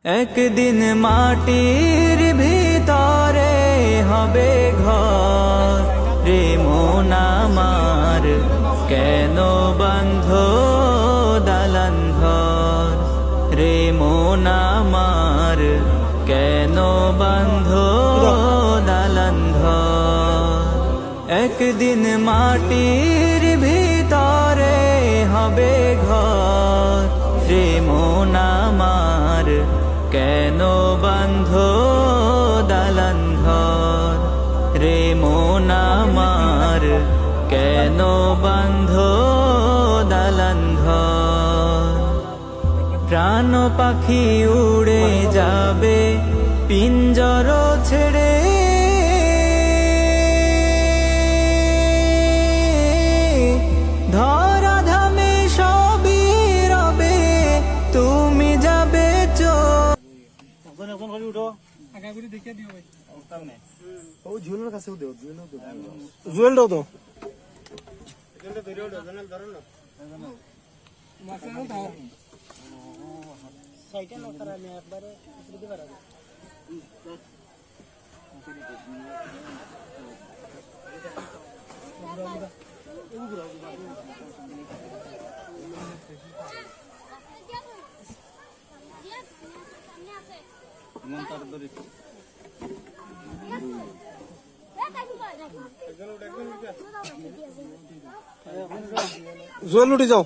একদিন মাটির ভিতরে হবে ঘর রে মন আমার, কেন বন্ধ দালান ঘর রে মন আমার, কেন বন্ধ দালান ঘর। একদিন মাটির ভিতরে হবে ঘর রে মন আমার, কেন বন্ধ দালান ঘর রে মন আমার, কেন বন্ধ দালান ঘর। প্রাণ পাখি উড়ে যাবে পিঞ্জর ছেড়ে, ধরা ধামে সবই রবে, তুমি যাবে জুয়েলটাও তো জুয়েল উঠে যাও।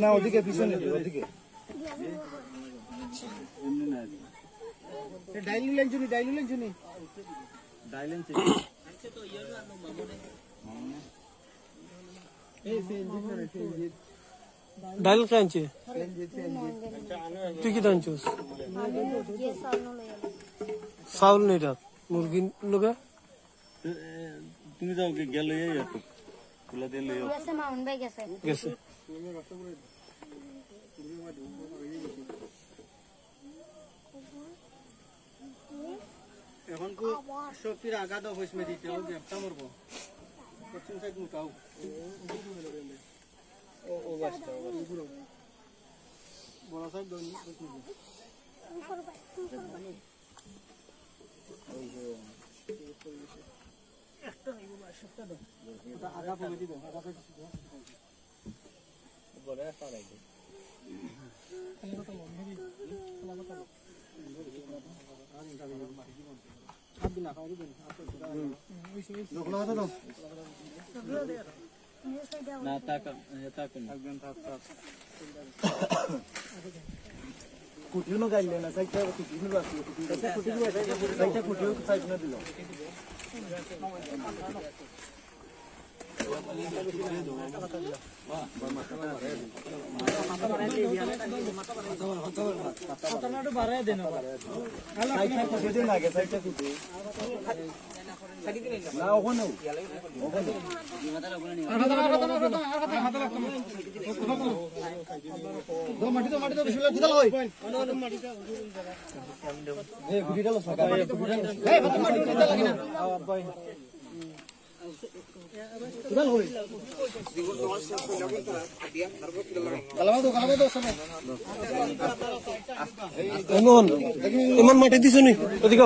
না ওদিকে পিছনে ওদিকে ডাইলিং লাইন জুনি ডাইল কে আনছে? তুই কি আনছিস? চাউল নেই রাত মুরগি লোকে তুমি যাও গেল খোলা দিয়ে লইও গেছে। এখন কো শক্তির আঘাত হইছে মে দিতে ও একটা মরবো পশ্চিম সাইড মুকাও ও বাসটা বড় সাইড দন একটা হইব বাসটা দাও এটা আগা পড়ে দিও আগা পড়ে দিও বড় একটা লাগবে আমরা তো মনে কুটিও গাইলে না সাইডটা কুটিও আছে সাইডটা কুটিও সাইড না দিল এমন মাটি দিছ নি? এদিকে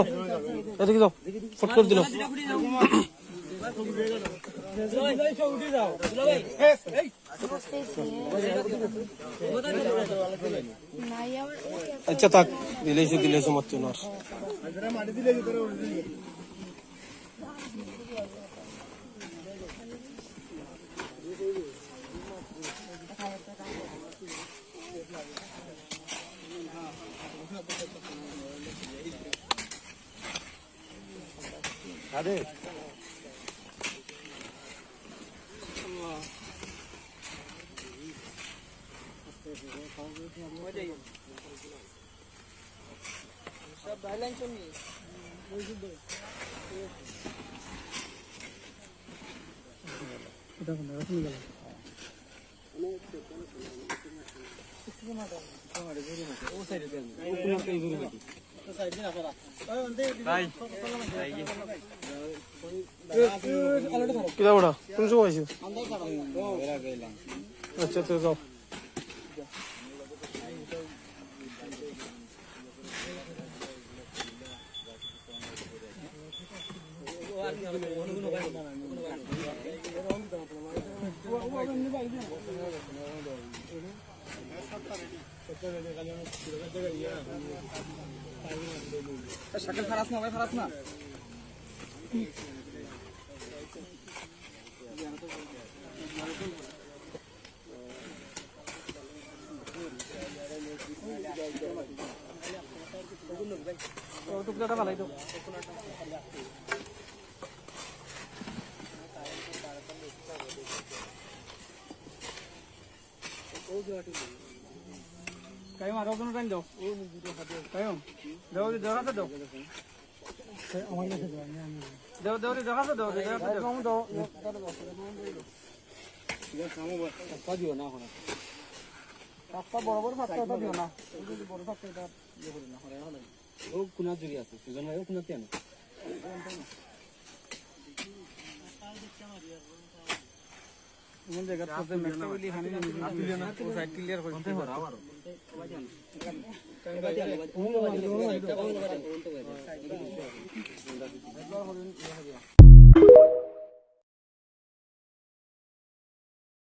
এদিকে যাও, ফট করে দিল। আচ্ছা থাক, দিলেছে মত চুনার আরে সব ব্যালেন্স নেই এটা কোন রাখি গেল ও সাইডে দেন ও সাইডে না করা ভাই কিরা বড়া কোন সময় আইছিস? আমরা গেলাম আচ্ছা তো যাও শাকিল খারাপ না ভাই খারাপ না টুকটাটা ভালাই দাও কায়ম আরো কোনো টাইম দাও কায়ম দাও দাও দাও দাও আমার কাছে দাও দাও দাও দাও দাও দাও দিও না এখন পাঁচটা বড় বড় পাঁচটা দিও না বড় পাঁচটা এটা ইয়ে করি না হলে ও কোনা জুড়ি আছে সুজন ভাই ও কোনা কেন মন জায়গা তো মেটা বলি হানি না ও সাইড ক্লিয়ার করে দিতে পারো আমারও সবাই জানো